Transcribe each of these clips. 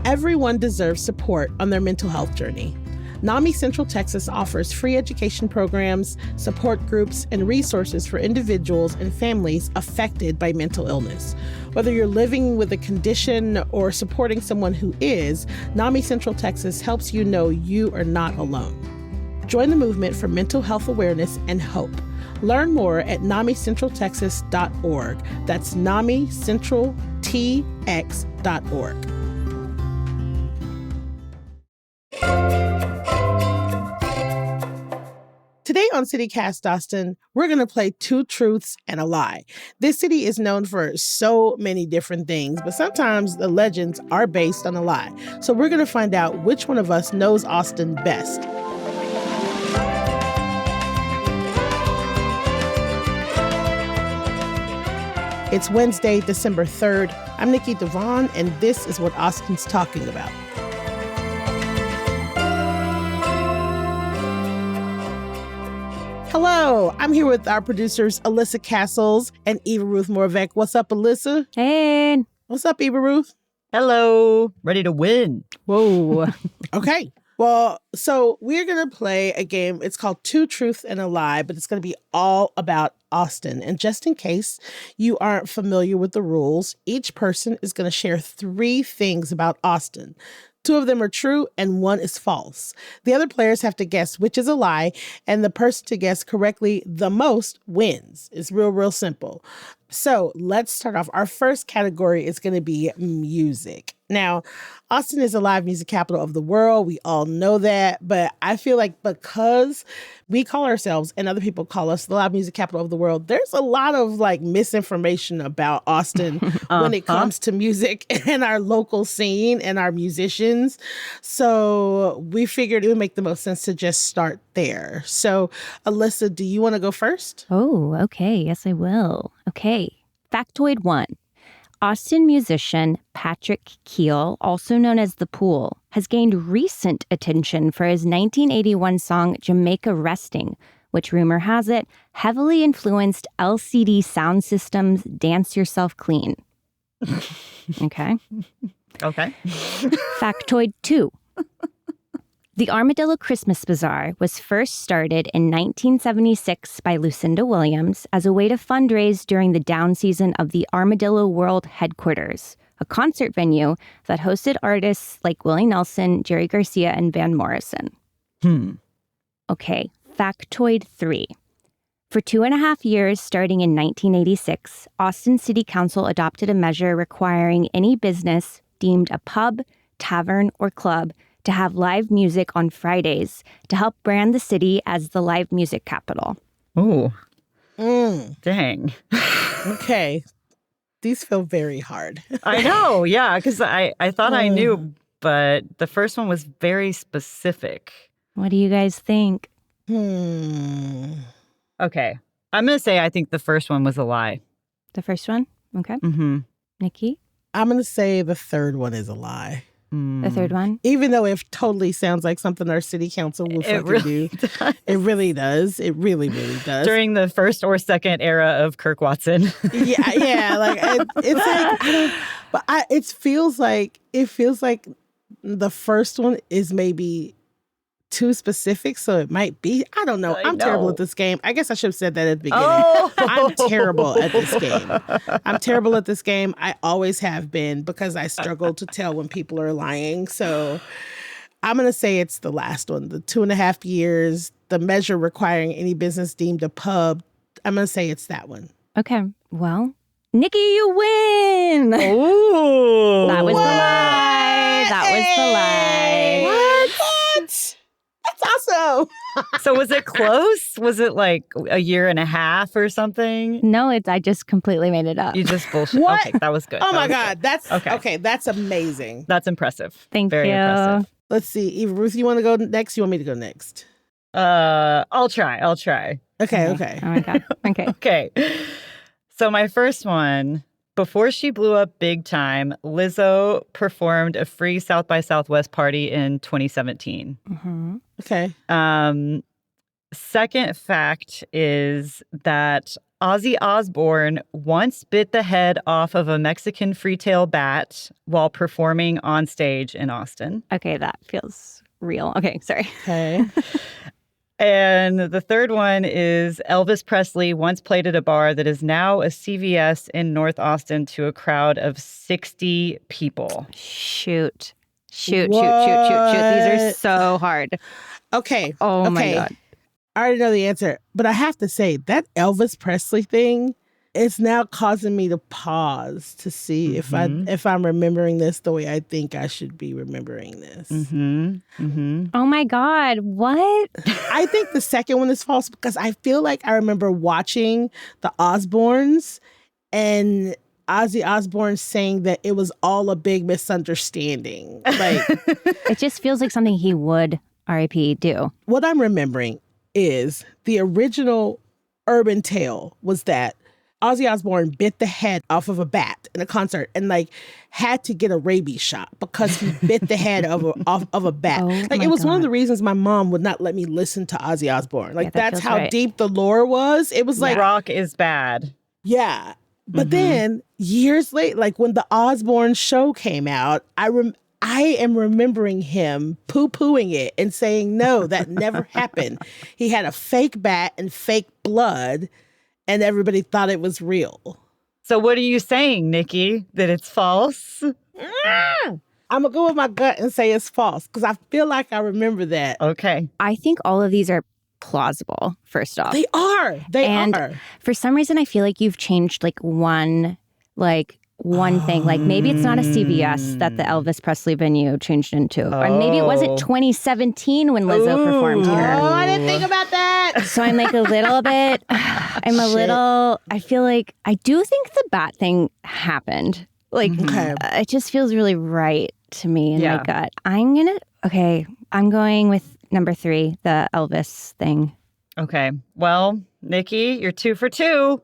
Everyone deserves support on their mental health journey. NAMI Central Texas offers free education programs, support groups, and resources for individuals and families affected by mental illness. Whether you're living with a condition or supporting someone who is, NAMI Central Texas helps you know you are not alone. Join the movement for mental health awareness and hope. Learn more at NAMICentralTexas.org. That's NAMICentralTX.org. Today on CityCast Austin, we're going to play Two Truths and a Lie. This city is known for so many different things, but sometimes the legends are based on a lie. So we're going to find out which one of us knows Austin best. It's Wednesday, December 3rd. I'm Nikki DaVaughn, and this is what Austin's talking about. Hello, I'm here with our producers, Elissa Castles and Eva Ruth Moravec. What's up, Elissa? Hey. What's up, Eva Ruth? Hello. Ready to win. Whoa. Okay. Well, so we're going to play a game. It's called Two Truths and a Lie, but it's going to be all about Austin. And just in case you aren't familiar with the rules, each person is going to share 3 things about Austin. 2 of them are true and 1 is false. The other players have to guess which is a lie, and the person to guess correctly the most wins. It's real simple. So let's start off. Our first category is going to be music. Now, Austin is the live music capital of the world. We all know that. But I feel like because we call ourselves and other people call us the live music capital of the world, there's a lot of misinformation about Austin when it comes to music and our local scene and our musicians. So we figured it would make the most sense to just start there. So, Elissa, do you want to go first? Oh, okay. Yes, I will. Okay. Factoid 1. Austin musician Patrick Keel, also known as The Pool, has gained recent attention for his 1981 song Jamaica Resting, which, rumor has it, heavily influenced LCD Sound System's Dance Yourself Clean. Okay. Okay. Factoid 2. The Armadillo Christmas Bazaar was first started in 1976 by Lucinda Williams as a way to fundraise during the down season of the Armadillo World Headquarters, a concert venue that hosted artists like Willie Nelson, Jerry Garcia, and Van Morrison. Okay, factoid 3. For 2.5 years, starting in 1986, Austin City Council adopted a measure requiring any business deemed a pub, tavern, or club to have live music on Fridays to help brand the city as the live music capital. Ooh. Dang. Okay. These feel very hard. I know, yeah, because I thought I knew, but the first one was very specific. What do you guys think? Okay. I'm going to say I think the first one was a lie. The first one? Okay. Mm-hmm. Nikki? I'm going to say the third one is a lie. The third one? Even though it totally sounds like something our city council will fucking really do. Does. It really does. It really does. During the first or second era of Kirk Watson. Yeah. It's like, it feels like the first one is maybe too specific, so it might be. I don't know. I'm terrible at this game. I guess I should have said that at the beginning. Oh. I'm terrible at this game. I'm terrible at this game. I always have been because I struggle to tell when people are lying. So I'm going to say it's the last one. The 2.5 years, the measure requiring any business deemed a pub. I'm going to say it's that one. Okay. Well, Nikki, you win. Ooh. That was the lie. That was the lie. What? That's awesome. So was it close? Was it like a year and a half or something? No, I just completely made it up. You just bullshit. What? Okay, that was good. Oh That my was God. good. That's okay. Okay. That's amazing. That's impressive. Thank Very you. impressive. Let's see. Eva Ruth, you want to go next? You want me to go next? I'll try. Okay. Oh my God. Okay. Okay. So my first one, before she blew up big time, Lizzo performed a free South by Southwest party in 2017. Mm-hmm. Okay. Second fact is that Ozzy Osbourne once bit the head off of a Mexican free-tail bat while performing on stage in Austin. Okay, that feels real. Okay, sorry. Okay. And the third one is Elvis Presley once played at a bar that is now a CVS in North Austin to a crowd of 60 people. Shoot. Shoot. These are so hard. Okay. Oh, my God. I already know the answer, but I have to say that Elvis Presley thing is now causing me to pause to see if I'm remembering this the way I think I should be remembering this. Oh my God, what? I think the second one is false because I feel like I remember watching the Osbournes and Ozzy Osbourne saying that it was all a big misunderstanding. Like, it just feels like something he would, R.I.P., do. What I'm remembering is the original urban tale was that Ozzy Osbourne bit the head off of a bat in a concert and like had to get a rabies shot because he bit the head off of a bat. Like it was one of the reasons my mom would not let me listen to Ozzy Osbourne. Like that's how deep the lore was. It was like rock is bad. Yeah. But then years later, like when the Osbourne show came out, I am remembering him poo-pooing it and saying, no, that never happened. He had a fake bat and fake blood, and everybody thought it was real. So what are you saying, Nikki? That it's false? I'm going to go with my gut and say it's false because I feel like I remember that. Okay. I think all of these are plausible, first off. They are. They are. For some reason, I feel like you've changed one thing. Like maybe it's not a CVS that the Elvis Presley venue changed into. Or maybe it wasn't 2017 when Lizzo performed here. Oh, I didn't think about that. So I'm like a little bit, I feel like I do think the bat thing happened. Like, it just feels really right to me in my gut. I'm going with number 3, the Elvis thing. Okay. Well, Nikki, you're 2 for 2.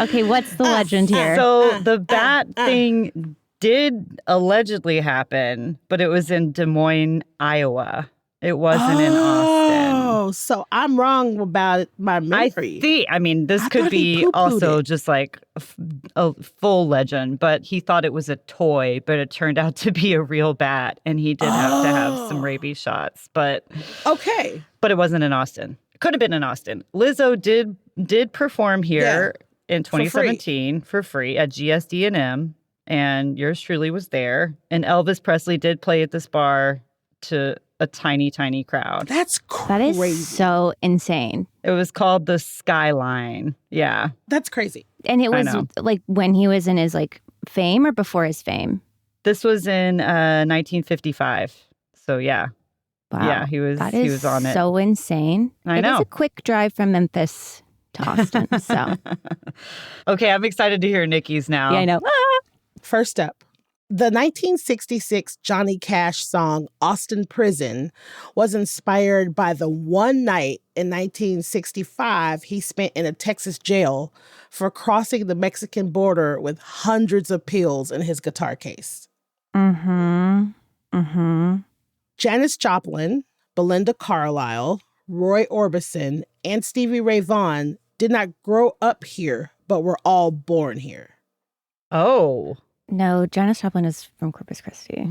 Okay, what's the legend here? So the bat thing did allegedly happen, but it was in Des Moines, Iowa. It wasn't in Austin. Oh, so I'm wrong about my memory. This could be also just like a full legend, but he thought it was a toy, but it turned out to be a real bat, and he did have to have some rabies shots. But it wasn't in Austin. Could have been in Austin. Lizzo did perform here in 2017 for free at GSD&M, and yours truly was there. And Elvis Presley did play at this bar to a tiny, tiny crowd. That's crazy. That is so insane. It was called the Skyline. Yeah. That's crazy. And it was like when he was in his fame or before his fame? This was in 1955. So yeah. Wow. Yeah, he was on it. So insane. I know. It is a quick drive from Memphis to Austin. So okay, I'm excited to hear Nikki's now. Yeah, I know. First up, the 1966 Johnny Cash song Austin Prison was inspired by the one night in 1965 he spent in a Texas jail for crossing the Mexican border with hundreds of pills in his guitar case. Janis Joplin, Belinda Carlisle, Roy Orbison, and Stevie Ray Vaughan did not grow up here, but were all born here. Oh. No, Janis Joplin is from Corpus Christi.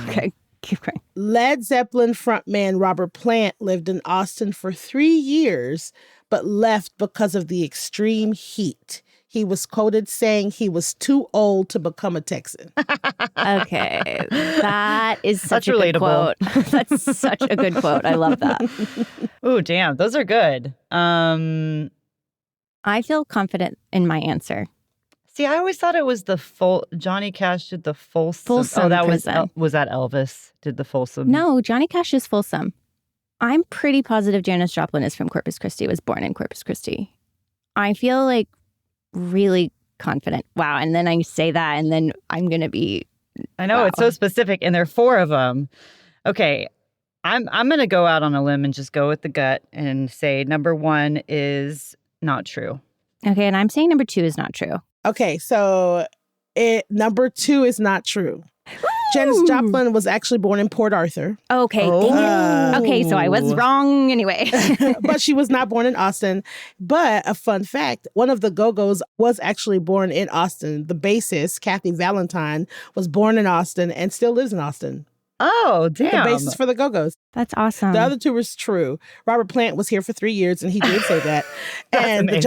Okay, keep going. Led Zeppelin frontman Robert Plant lived in Austin for 3 years, but left because of the extreme heat. He was quoted saying he was too old to become a Texan. Okay, that is such That's a relatable. good quote. That's such a good quote. I love that. Ooh, damn, those are good. I feel confident in my answer. See, I always thought it was the full. Johnny Cash did the Folsom. Folsom that prison. was that Elvis did the Folsom? No, Johnny Cash is Folsom. I'm pretty positive Janis Joplin is from Corpus Christi, was born in Corpus Christi. I feel like really confident. Wow. And then I say that and then I'm going to be. I know, it's so specific and there are 4 of them. Okay. I'm going to go out on a limb and just go with the gut and say number 1 is not true. Okay. And I'm saying number 2 is not true. Okay, so number 2 is not true. Janis Joplin was actually born in Port Arthur. Okay, dang it. Okay, so I was wrong anyway. But she was not born in Austin. But a fun fact, one of the Go-Go's was actually born in Austin. The bassist, Kathy Valentine, was born in Austin and still lives in Austin. Oh, damn. The bassist for the Go-Go's. That's awesome. The other two was true. Robert Plant was here for 3 years, and he did say that. and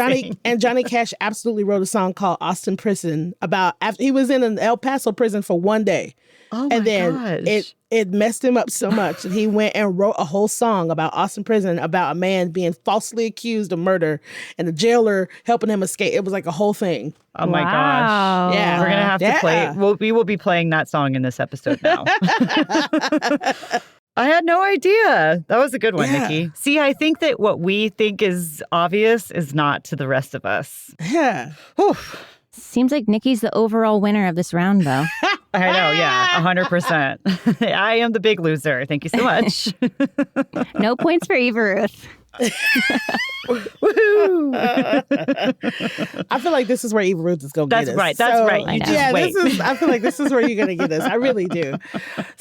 Johnny Cash absolutely wrote a song called Austin Prison about after he was in an El Paso prison for one day. Oh my and then gosh. it messed him up so much that he went and wrote a whole song about Austin Prison about a man being falsely accused of murder and the jailer helping him escape. It was like a whole thing. Oh my gosh. Yeah. We're going to have to play. We will be playing that song in this episode now. I had no idea. That was a good one, Nikki. See, I think that what we think is obvious is not to the rest of us. Yeah. Whew. Seems like Nikki's the overall winner of this round, though. I know, yeah, 100%. I am the big loser. Thank you so much. No points for Eva Ruth. Woohoo! I feel like this is where Eva Ruth is going to get us. That's right. You just wait. I feel like this is where you're going to get us. I really do.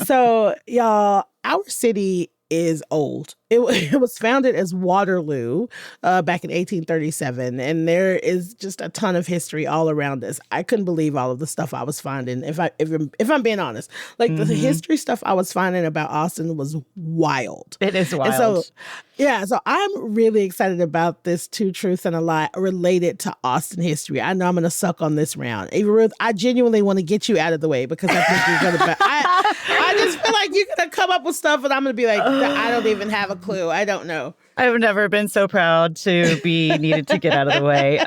So, y'all, our city is old. It was founded as Waterloo back in 1837, and there is just a ton of history all around us. I couldn't believe all of the stuff I was finding. If I'm being honest, like the history stuff I was finding about Austin was wild. It is wild. And so I'm really excited about this Two Truths and a Lie related to Austin history. I know I'm going to suck on this round. Eva Ruth, I genuinely want to get you out of the way because I think you're going to. I just feel like you're going to come up with stuff, and I'm going to be like, I don't even have a clue. I don't know. I've never been so proud to be needed to get out of the way.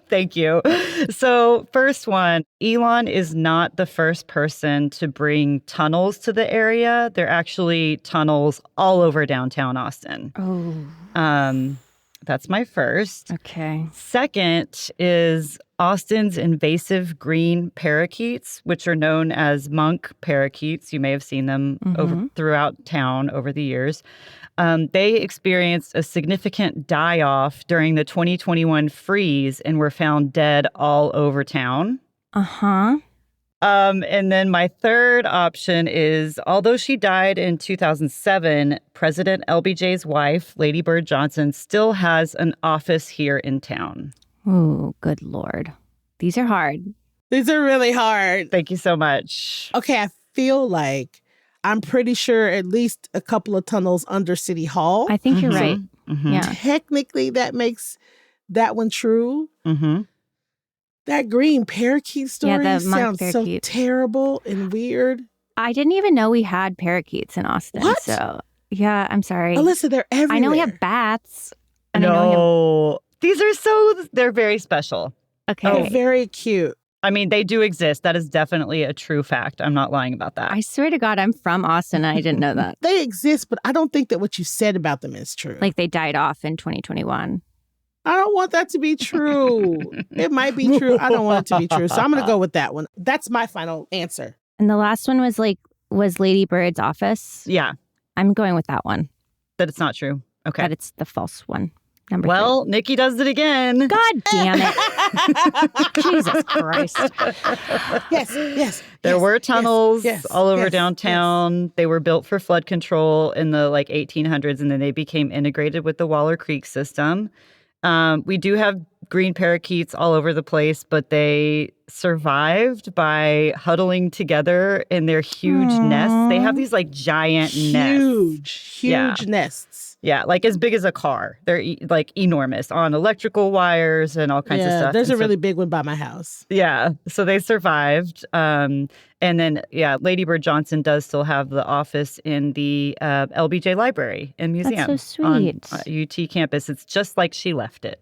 Thank you. So first one, Elon is not the first person to bring tunnels to the area. They're actually tunnels all over downtown Austin. Oh. That's my first. Okay. Second is Austin's invasive green parakeets, which are known as monk parakeets. You may have seen them throughout town over the years. They experienced a significant die-off during the 2021 freeze and were found dead all over town. Uh-huh. And then my third option is, although she died in 2007, President LBJ's wife, Lady Bird Johnson, still has an office here in town. Oh, good Lord. These are hard. These are really hard. Thank you so much. Okay, I feel like I'm pretty sure at least a couple of tunnels under City Hall. I think you're right. Yeah. Technically, that makes that one true. Mm-hmm. That green parakeet story sounds so terrible and weird. I didn't even know we had parakeets in Austin. What? So, yeah, I'm sorry. Elissa, they're everywhere. I know we have bats. And They're very special. Okay. Oh, very cute. I mean, they do exist. That is definitely a true fact. I'm not lying about that. I swear to God, I'm from Austin and I didn't know that. They exist, but I don't think that what you said about them is true. Like they died off in 2021. I don't want that to be true. It might be true. I don't want it to be true. So I'm going to go with that one. That's my final answer. And the last one was Lady Bird's office. Yeah. I'm going with that one. That it's not true. Okay. That it's the false one. Number Well, Nikki does it again. God damn it. Jesus Christ. Yes. There were tunnels all over yes, downtown. Yes. They were built for flood control in the 1800s, and then they became integrated with the Waller Creek system. We do have green parakeets all over the place, but they survived by huddling together in their huge nests. They have these giant nests. Huge nests. Yeah, as big as a car. They're enormous on electrical wires and all kinds of stuff. There's a really big one by my house. Yeah, so they survived. And then, Lady Bird Johnson does still have the office in the LBJ Library and Museum. That's so sweet. On UT campus. It's just like she left it.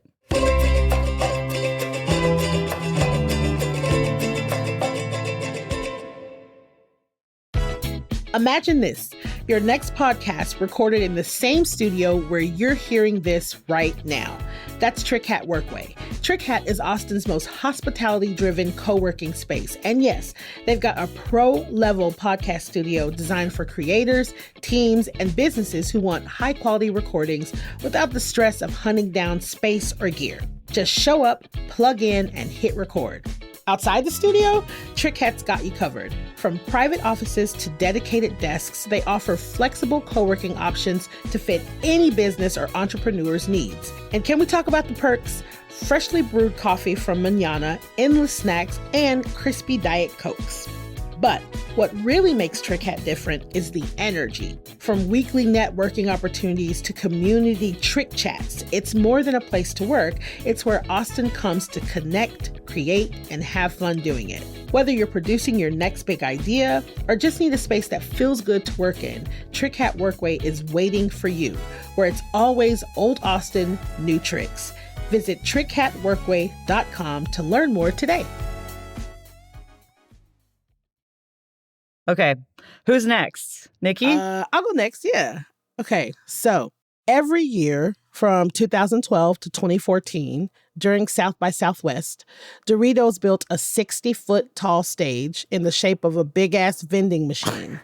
Imagine this, your next podcast recorded in the same studio where you're hearing this right now. That's Trick Hat Workway. Trick Hat is Austin's most hospitality-driven co-working space. And yes, they've got a pro-level podcast studio designed for creators, teams, and businesses who want high-quality recordings without the stress of hunting down space or gear. Just show up, plug in, and hit record. Outside the studio, Trick Hat's got you covered. From private offices to dedicated desks, they offer flexible co-working options to fit any business or entrepreneur's needs. And can we talk about the perks? Freshly brewed coffee from Manana, endless snacks, and crispy Diet Cokes. But what really makes Trick Hat different is the energy. From weekly networking opportunities to community trick chats, it's more than a place to work. It's where Austin comes to connect, create, and have fun doing it. Whether you're producing your next big idea or just need a space that feels good to work in, Trick Hat Workway is waiting for you, where it's always old Austin, new tricks. Visit trickhatworkway.com to learn more today. Okay. Who's next? Nikki? I'll go next. Yeah. Okay. So every year from 2012 to 2014, during South by Southwest, Doritos built a 60-foot tall stage in the shape of a big-ass vending machine.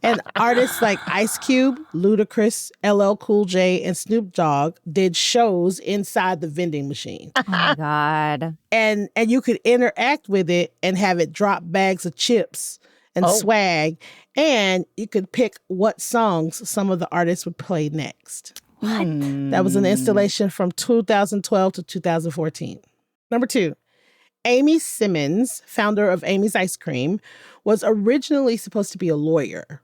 And artists like Ice Cube, Ludacris, LL Cool J, and Snoop Dogg did shows inside the vending machine. Oh my God. And you could interact with it and have it drop bags of chips and swag, and you could pick what songs some of the artists would play next. What? That was an installation from 2012 to 2014. Number 2, Amy Simmons, founder of Amy's Ice Cream, was originally supposed to be a lawyer.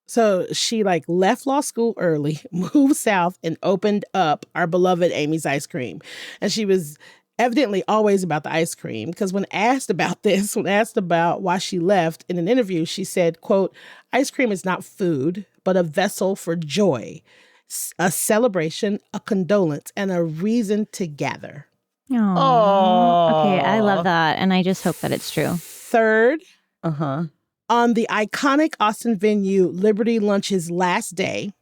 So she left law school early, moved south, and opened up our beloved Amy's Ice Cream. And she was evidently always about the ice cream, because when asked about why she left in an interview, she said, quote, "Ice cream is not food, but a vessel for joy, a celebration, a condolence, and a reason to gather." Oh, okay. I love that. And I just hope that it's true. Third, on the iconic Austin venue Liberty Lunch's last day,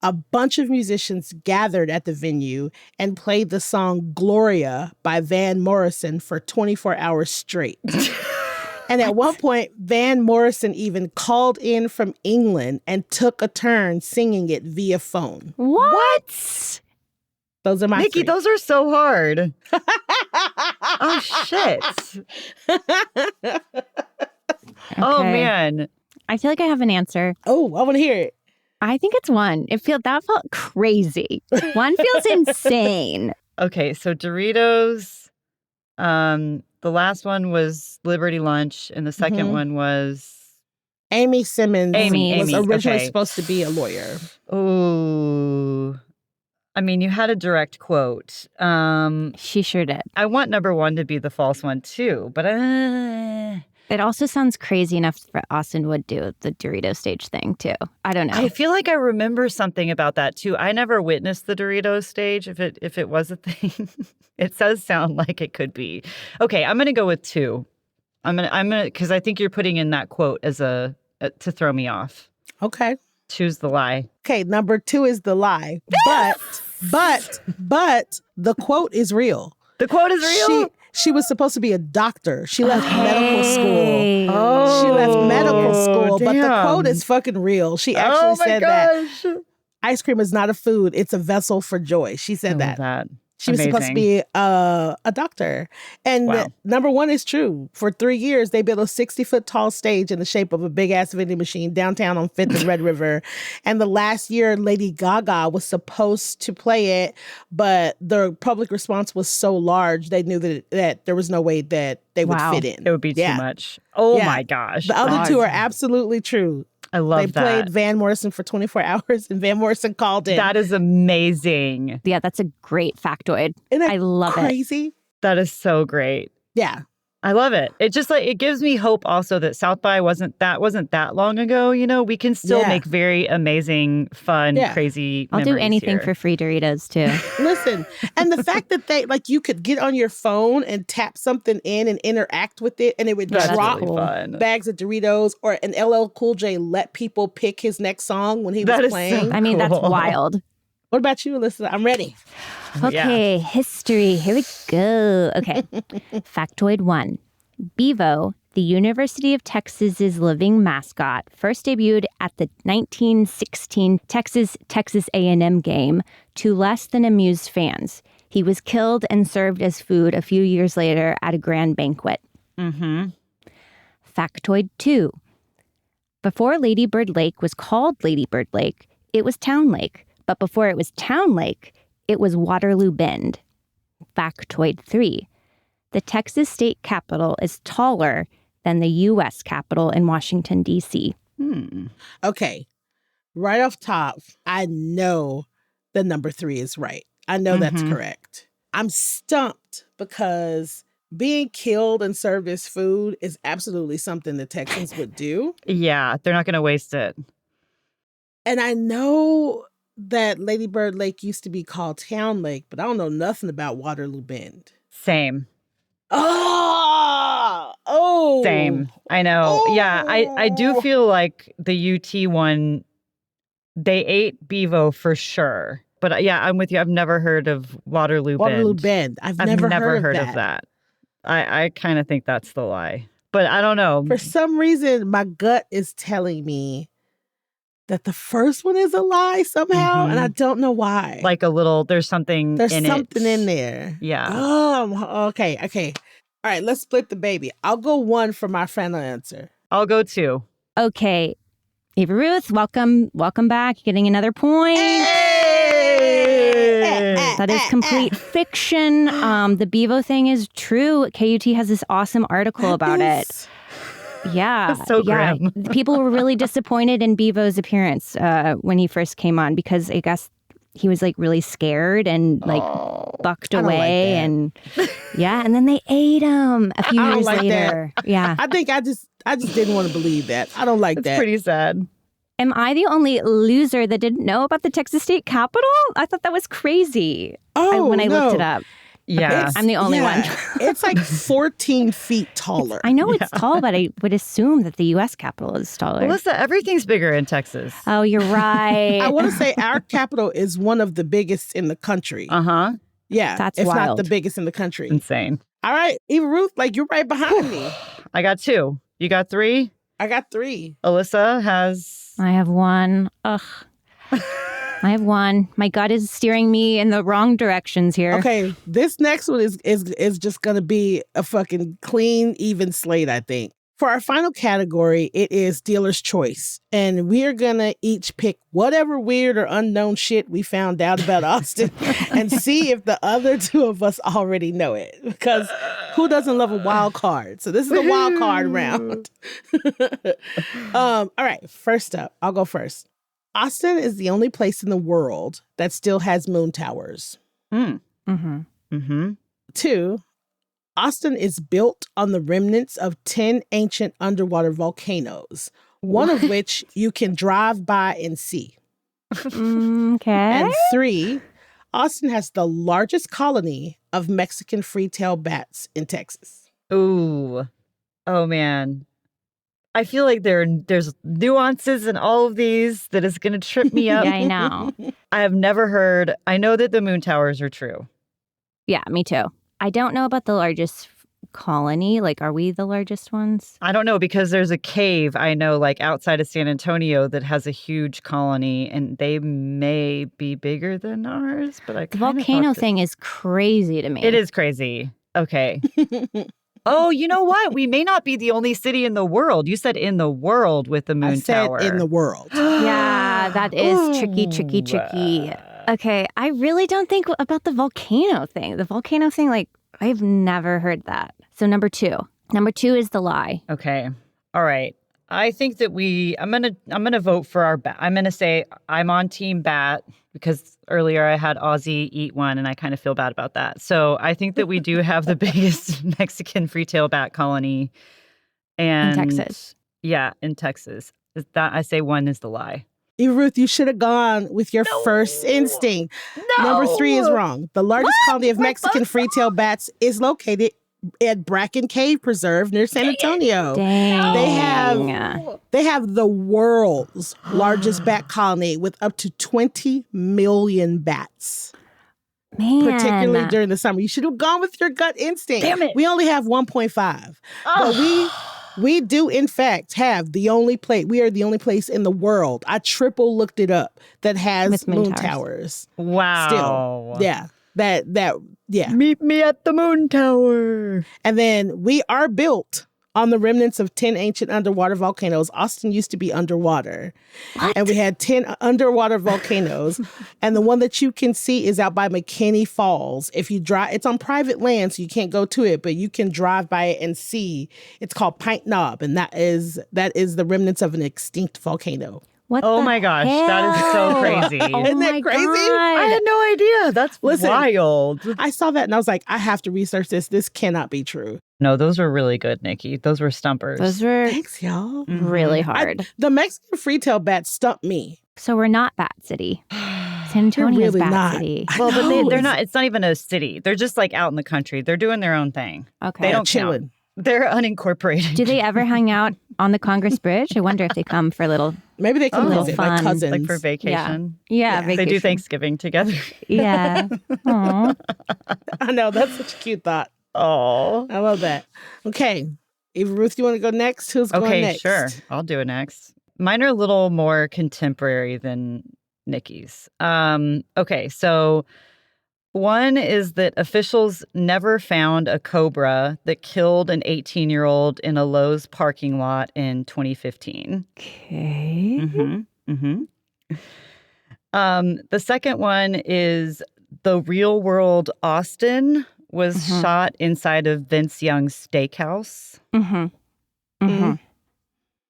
a bunch of musicians gathered at the venue and played the song Gloria by Van Morrison for 24 hours straight. And at one point, Van Morrison even called in from England and took a turn singing it via phone. What? Those are my Nikki, three. those are so hard. Oh, shit. Oh, Okay. man. I feel like I have an answer. Oh, I want to hear it. I think it's 1. That felt crazy. 1 feels insane. Okay, so Doritos, the last one was Liberty Lunch, and the second one was... Amy Simmons was originally okay. supposed to be a lawyer. Oh, I mean, you had a direct quote. She sure did. I want number 1 to be the false one, too, but... It also sounds crazy enough for Austin would do the Dorito stage thing, too. I don't know. I feel like I remember something about that, too. I never witnessed the Doritos stage, if it was a thing. It does sound like it could be. Okay, I'm going to go with 2. I'm gonna because I think you're putting in that quote as to throw me off. Okay. Choose the lie. Okay, number 2 is the lie. But the quote is real. The quote is real? She was supposed to be a doctor. She left medical school. Oh, She left medical school, but the damn. quote is fucking real. She actually said gosh. that ice cream is not a food, it's a vessel for joy. She said I love that. She was supposed to be a doctor. And number 1 is true. For 3 years, they built a 60-foot tall stage in the shape of a big-ass vending machine downtown on 5th and Red River. And the last year, Lady Gaga was supposed to play it, but the public response was so large, they knew that there was no way that they would fit in. It would be too much. Oh, my gosh. The other 2 are absolutely true. I love that. They played Van Morrison for 24 hours, and Van Morrison called in. That is amazing. Yeah, that's a great factoid. Isn't I love it. Crazy? That is so great. Yeah. I love it. It just it gives me hope also that South by wasn't that long ago. You know, we can still make very amazing, fun, crazy I'll do anything here. for free Doritos too. Listen, and the fact that they you could get on your phone and tap something in and interact with it, and it would drop bags of Doritos, or an LL Cool J let people pick his next song when he was playing. So I mean, that's wild. What about you, Elissa? I'm ready. Okay, history. Here we go. Okay. Factoid 1. Bevo, the University of Texas's living mascot, first debuted at the 1916 Texas A&M game to less than amused fans. He was killed and served as food a few years later at a grand banquet. Mm-hmm. Factoid 2. Before Lady Bird Lake was called Lady Bird Lake, it was Town Lake. But before it was Town Lake, it was Waterloo Bend. Factoid 3. The Texas state capitol is taller than the U.S. Capitol in Washington, D.C. Okay. Right off top, I know the number 3 is right. I know that's correct. I'm stumped because being killed and served as food is absolutely something the Texans would do. Yeah, they're not going to waste it. And I know that Lady Bird Lake used to be called Town Lake, but I don't know nothing about Waterloo Bend. Same. Oh! Same. I know. Oh. Yeah, I do feel like the UT one, they ate Bevo for sure. But yeah, I'm with you. I've never heard of Waterloo Bend. I've never heard of that. I kind of think that's the lie. But I don't know. For some reason, my gut is telling me that the first one is a lie somehow, and I don't know why. Like there's something in there. Yeah. Oh, okay. All right, let's split the baby. I'll go 1 for my final answer. I'll go 2. Okay. Ava Ruth, welcome back. Getting another point. That is complete fiction. The Bevo thing is true. KUT has this awesome article about it. Yeah. That's so grim. People were really disappointed in Bevo's appearance when he first came on because I guess he was like really scared and like bucked away and and then they ate him a few years later. That. Yeah. I think I just didn't want to believe that. I don't like that. It's pretty sad. Am I the only loser that didn't know about the Texas State Capitol? I thought that was crazy when I looked it up. Yeah. I'm the only one. It's like 14 feet taller. I know it's tall, but I would assume that the U.S. Capitol is taller. Melissa, everything's bigger in Texas. Oh, you're right. I want to say our capital is one of the biggest in the country. Uh-huh. Yeah. That's if wild. not the biggest in the country. Insane. All right. Eva Ruth, you're right behind me. I got 2. You got 3? I got 3. Elissa has... I have 1. Ugh. I have 1. My gut is steering me in the wrong directions here. Okay, this next one is just gonna be a fucking clean, even slate, I think. For our final category, it is dealer's choice. And we are gonna each pick whatever weird or unknown shit we found out about Austin and see if the other 2 of us already know it. Because who doesn't love a wild card? So this is a wild card round. All right, first up, I'll go first. Austin is the only place in the world that still has moon towers. 2, Austin is built on the remnants of 10 ancient underwater volcanoes, one of which you can drive by and see. Okay. And 3, Austin has the largest colony of Mexican free-tailed bats in Texas. Ooh. Oh, man. I feel like there's nuances in all of these that is going to trip me up. Yeah, I know. I have never heard. I know that the moon towers are true. Yeah, me too. I don't know about the largest colony. Are we the largest ones? I don't know because there's a cave I know outside of San Antonio that has a huge colony and they may be bigger than ours, but the volcano thing is crazy to me. It is crazy. Okay. Oh, you know what? We may not be the only city in the world. You said in the world with the moon tower. I said in the world. Yeah, that is tricky. Okay, I really don't think about the volcano thing. The volcano thing, I've never heard that. So number 2. Number 2 is the lie. Okay. All right. I think that I'm gonna vote for our bat. I'm gonna say I'm on team bat because earlier I had Aussie eat one and I kind of feel bad about that. So I think that we do have the biggest Mexican free-tail bat colony in Texas. Yeah, in Texas. That I say 1 is the lie. Ruth, you should have gone with your first instinct. No. Number 3 is wrong. The largest colony of Mexican free-tailed bats is located at Bracken Cave Preserve near San Antonio. Dang. They have the world's largest bat colony with up to 20 million bats. Man. Particularly during the summer. You should have gone with your gut instinct. Damn it. We only have 1.5. But we do, in fact, have the only place. We are the only place in the world. I triple looked it up that has moon towers. Wow. Still. Yeah. That Yeah. Meet me at the moon tower. And then we are built on the remnants of 10 ancient underwater volcanoes. Austin used to be underwater. What? And we had 10 underwater volcanoes. And the one that you can see is out by McKinney Falls. If you drive, it's on private land, so you can't go to it, but you can drive by it and see. It's called Pint Knob, and that is the remnants of an extinct volcano. What Oh the my gosh, that is so hell? crazy. Oh Isn't that my crazy? God. I had no idea. That's wild. I saw that and I was like, I have to research this. This cannot be true. No, those were really good, Nikki. Those were stumpers. Those were Thanks, y'all. really hard. The Mexican free-tailed bat stumped me. So we're not Bat City. San Antonio is really Bat not. City. Well, but know. they're not. It's not even a city. They're just like out in the country. They're doing their own thing. Okay. They don't chilling. count. They're unincorporated. Do they ever hang out on the Congress Bridge? I wonder if they come for a little. Maybe they come little visit, fun. like cousins. like for vacation? Yeah, They They do vacation. Thanksgiving together. Yeah. Aw. I know, that's such a cute thought. Oh. I love that. Okay. Eva Ruth, you want to go next? Who's going Okay, next? sure. I'll do it next. Mine are a little more contemporary than Nikki's. Okay, so one is that officials never found a cobra that killed an 18-year-old in a Lowe's parking lot in 2015. Okay. The second one is the real world Austin was shot inside of Vince Young's steakhouse. Mm-hmm. Mm-hmm.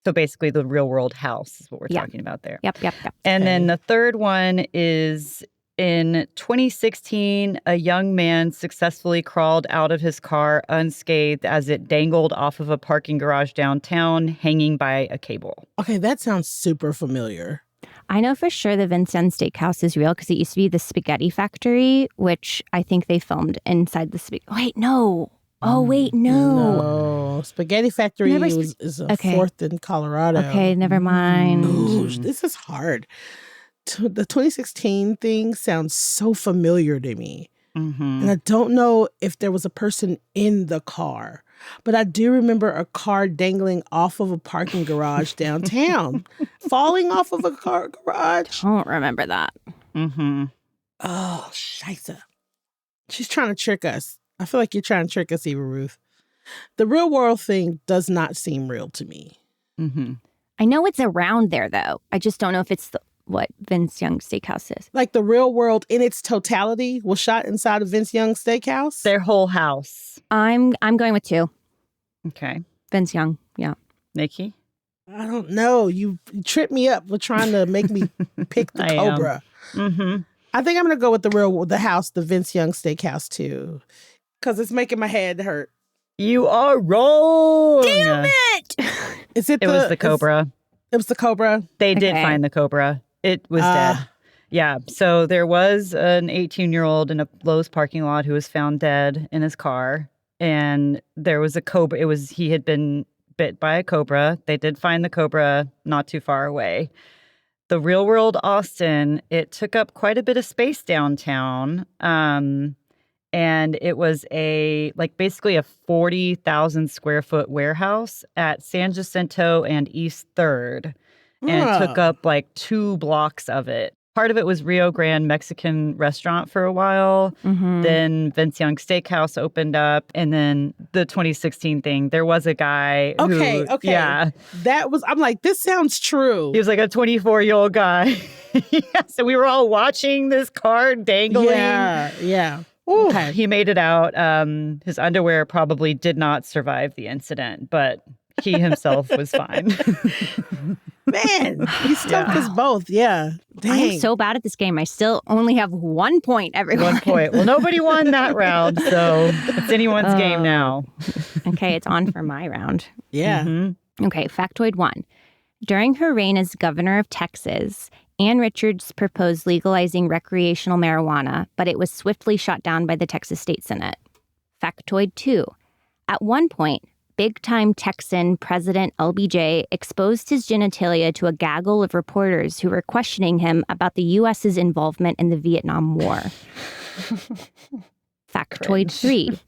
So basically the real world house is what we're Yeah. talking about there. Yep. And Okay. then the third one is in 2016, a young man successfully crawled out of his car unscathed as it dangled off of a parking garage downtown, hanging by a cable. Okay, that sounds super familiar. I know for sure the Vince Young Steakhouse is real because it used to be the spaghetti factory, which I think they filmed inside the Wait, no. Oh, wait, no. No. Spaghetti Factory Never is a okay. fourth in Colorado. Okay, never mind. Ooh, this is hard. The 2016 thing sounds so familiar to me. Mm-hmm. And I don't know if there was a person in the car, but I do remember a car dangling off of a parking garage downtown, falling off of a car garage. Don't remember that. Mm-hmm. Oh, scheisse. She's trying to trick us. I feel like you're trying to trick us, Eva Ruth. The real world thing does not seem real to me. Mm-hmm. I know it's around there, though. I just don't know if it's what Vince Young Steakhouse is. Like the real world in its totality was shot inside of Vince Young's steakhouse. Their whole house. I'm going with 2. Okay. Vince Young. Yeah. Nikki? I don't know. You tripped me up with trying to make me pick the I am. Cobra. Mm-hmm. I think I'm going to go with the house, the Vince Young steakhouse too. Because it's making my head hurt. You are wrong. Damn it! Is it? It was the Cobra. It was the Cobra. They did Okay. find the Cobra. It was dead. Yeah. So there was an 18-year-old in a Lowe's parking lot who was found dead in his car. And there was a Cobra. He had been bit by a Cobra. They did find the Cobra not too far away. The real world Austin, it took up quite a bit of space downtown. And it was basically a 40,000 square foot warehouse at San Jacinto and East 3rd. And it took up like 2 blocks of it. Part of it was Rio Grande Mexican restaurant for a while. Mm-hmm. Then Vince Young Steakhouse opened up. And then the 2016 thing, there was a guy Okay. Yeah. I'm like, this sounds true. He was like a 24-year-old guy. Yeah, so we were all watching this car dangling. Yeah. Okay. He made it out. His underwear probably did not survive the incident, but he himself was fine. Man, he stumped us both. Yeah. Dang. I'm so bad at this game. I still only have 1 point, everyone. 1 point. Well, nobody won that round, so it's anyone's game now. Okay, it's on for my round. Yeah. Mm-hmm. Okay, factoid 1. During her reign as governor of Texas, Ann Richards proposed legalizing recreational marijuana, but it was swiftly shot down by the Texas State Senate. Factoid 2. At one point, big-time Texan President LBJ exposed his genitalia to a gaggle of reporters who were questioning him about the U.S.'s involvement in the Vietnam War. Factoid 3.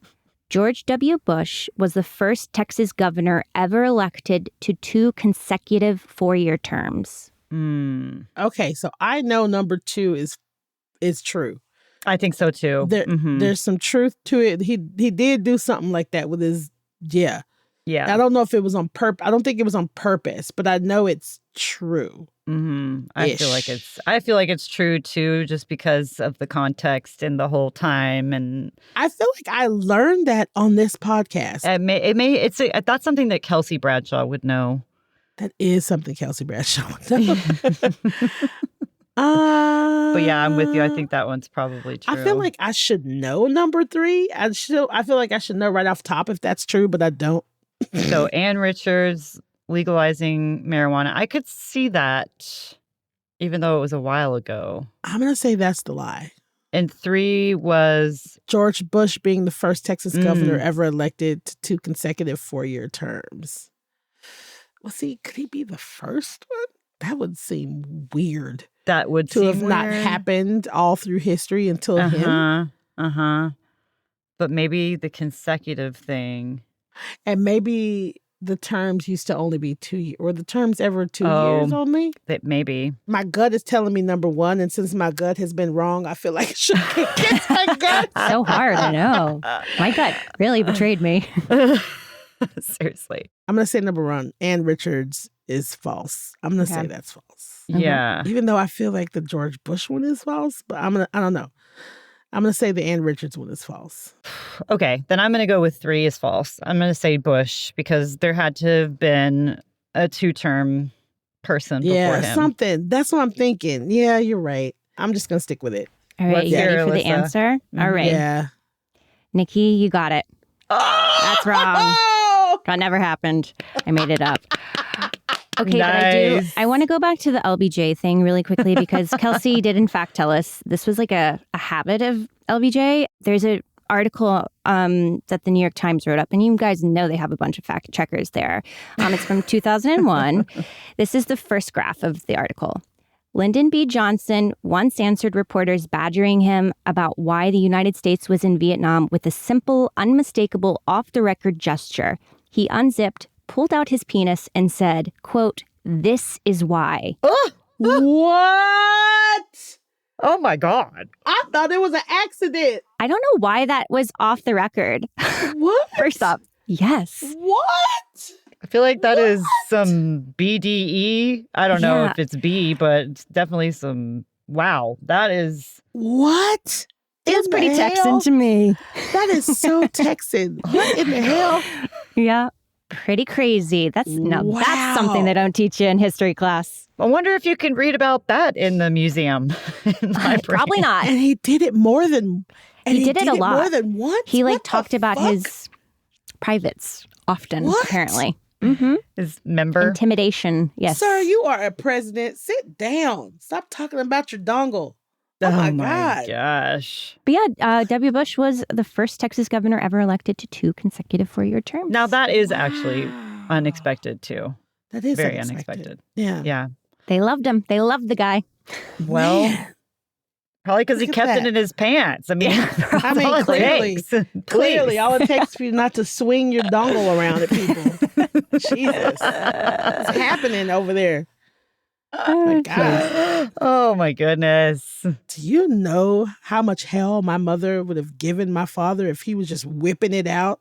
George W. Bush was the first Texas governor ever elected to 2 consecutive 4-year terms. Okay, so I know number 2 is true. I think so too. There's some truth to it. He did do something like that with his I don't know if it was on purpose. I don't think it was on purpose, but I know it's true. I feel like it's true too, just because of the context and the whole time. And I feel like I learned that on this podcast. That's something that Kelsey Bradshaw would know. That is something Kelsey Bradshaw would know. But yeah, I'm with you. I think that one's probably true. I feel like I should know number 3. I feel like I should know right off top if that's true, but I don't. So Ann Richards legalizing marijuana. I could see that, even though it was a while ago. I'm going to say that's the lie. And 3 was George Bush being the first Texas governor ever elected to 2 consecutive 4-year terms. Well, see, could he be the first one? That would seem weird. That would to seem have weird. Not happened all through history until him. But maybe the consecutive thing. And maybe the terms used to only be 2 years. Were the terms ever 2 years only? That maybe. My gut is telling me number 1, and since my gut has been wrong, I feel like I should get my gut. So hard, I know. My gut really betrayed me. Seriously. I'm going to say number 1, Ann Richards is false. I'm going to say that's false. Yeah. Even though I feel like the George Bush one is false, but I don't know. I'm going to say the Ann Richards one is false. Okay, then I'm going to go with 3 is false. I'm going to say Bush because there had to have been a 2-term person before him. Yeah, something. That's what I'm thinking. Yeah, you're right. I'm just going to stick with it. All right, you ready for Elissa? the answer? All right. Yeah. Nikki, you got it. That's wrong. That never happened. I made it up. Okay, Nice. but I want to go back to the LBJ thing really quickly because Kelsey did in fact tell us this was like a habit of LBJ. There's an article that the New York Times wrote up, and you guys know they have a bunch of fact checkers there. It's from 2001. This is the first graph of the article. Lyndon B. Johnson once answered reporters badgering him about why the United States was in Vietnam with a simple, unmistakable, off-the-record gesture. He unzipped, pulled out his penis, and said, quote, "This is why." What? Oh my God. I thought it was an accident. I don't know why that was off the record. What? First up, yes. What? I feel like that is some BDE. I don't know if it's B, but it's definitely some. Wow, that is. What? Feels pretty Texan to me. That is so Texan. What in the hell? Yeah, pretty crazy. That's something they don't teach you in history class. I wonder if you can read about that in the museum. Probably not. And he did it more than. And he did it a lot. More than once. He What talked the about fuck? his privates often. What? Apparently. His member. Intimidation. Yes. Sir, you are a president. Sit down. Stop talking about your dongle. Oh my God. Gosh. But yeah, W. Bush was the first Texas governor ever elected to 2 consecutive 4-year terms. Now that is actually unexpected too. That is very unexpected. unexpected. Yeah. They loved him. They loved the guy. Well, Man. probably because he Look at kept that. it in his pants. I mean, I mean, all it clearly. takes. Clearly, Please. all it takes for you not to swing your dongle around at people. Jesus. What's happening over there? Oh my God. Oh my goodness. Do you know how much hell my mother would have given my father if he was just whipping it out?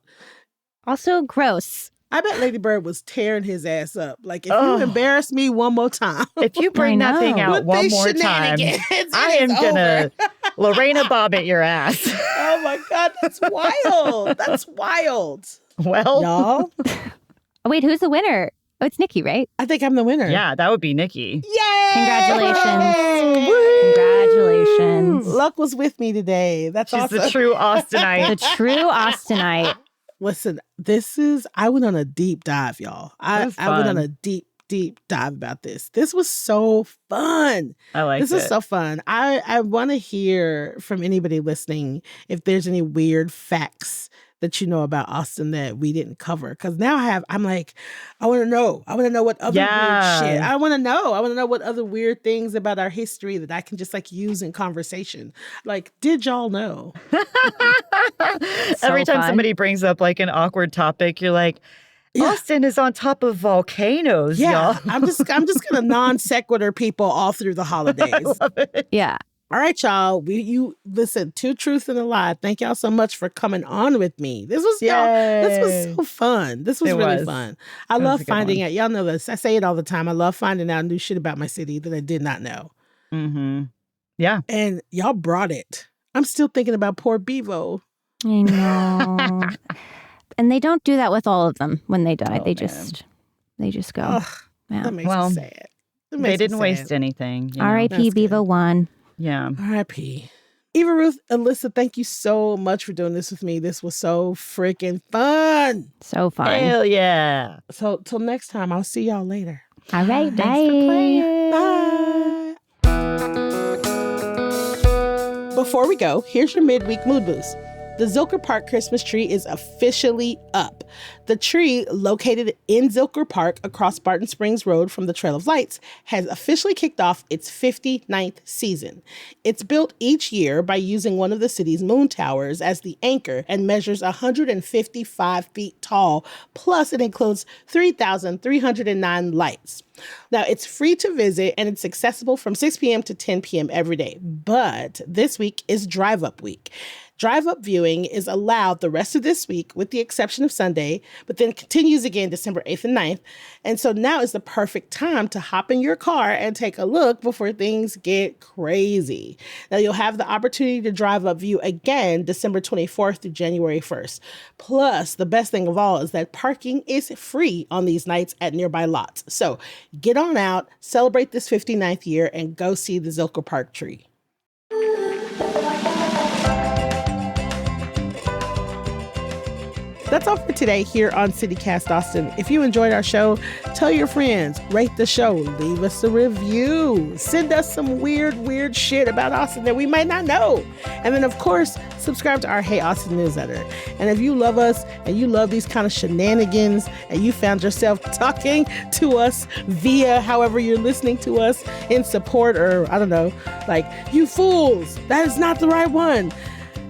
Also gross. I bet Lady Bird was tearing his ass up. Like, if you embarrass me one more time. If you bring that thing out with one these more time, shenanigans, I it am is gonna over. Lorena Bobbitt your ass. Oh my God, that's wild. That's wild. Well, Y'all, Oh, wait, who's the winner? Oh, it's Nikki, right? I think I'm the winner. yeah, that would be Nikki. Yay! Congratulations. Woo! Congratulations. Luck was with me today. That's She's awesome. the true Austinite. The true Austinite. Listen, I went on a deep dive, y'all. I went on a deep dive about this. This was so fun. I like This is so fun. I want to hear from anybody listening if there's any weird facts that you know about Austin that we didn't cover. Because now I'm like, I want to know. I want to know what other weird shit. I want to know what other weird things about our history that I can just like use in conversation. Like, did y'all know? Every time fun. somebody brings up like an awkward topic, you're like, Austin is on top of volcanoes, Yeah, y'all. I'm just gonna non sequitur people all through the holidays. Yeah. All right, y'all. You listen, Two Truths and a Lie. Thank y'all so much for coming on with me. This was so fun. This was really fun. I love finding out. Y'all know this. I say it all the time. I love finding out new shit about my city that I did not know. Mm-hmm. Yeah. And y'all brought it. I'm still thinking about poor Bevo. I know. And they don't do that with all of them when they die. They just go. Ugh, that makes me sad. They didn't waste anything. R.I.P. Bevo 1. Yeah. R.I.P. Eva, Ruth, Elissa, thank you so much for doing this with me. This was so freaking fun. So fun. Hell yeah. So till next time, I'll see y'all later. All right. Bye. Thanks for playing. Bye. Before we go, here's your midweek mood boost. The Zilker Park Christmas tree is officially up. The tree, located in Zilker Park across Barton Springs Road from the Trail of Lights, has officially kicked off its 59th season. It's built each year by using one of the city's moon towers as the anchor and measures 155 feet tall, plus it includes 3,309 lights. Now, it's free to visit and it's accessible from 6 p.m. to 10 p.m. every day, but this week is Drive-Up Week. Drive-up viewing is allowed the rest of this week with the exception of Sunday, but then continues again December 8th and 9th. And so now is the perfect time to hop in your car and take a look before things get crazy. Now you'll have the opportunity to drive-up view again December 24th through January 1st. Plus, the best thing of all is that parking is free on these nights at nearby lots. So get on out, celebrate this 59th year, and go see the Zilker Park tree. That's all for today here on CityCast Austin. If you enjoyed our show, tell your friends, rate the show, leave us a review, send us some weird shit about Austin that we might not know. And then, of course, subscribe to our Hey Austin newsletter. And if you love us and you love these kind of shenanigans and you found yourself talking to us via however you're listening to us in support or, I don't know, like, you fools, that is not the right one.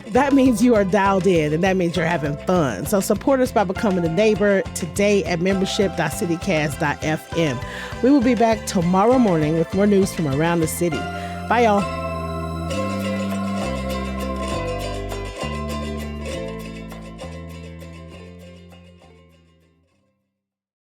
That means you are dialed in, and that means you're having fun. So support us by becoming a neighbor today at membership.citycast.fm. We will be back tomorrow morning with more news from around the city. Bye, y'all.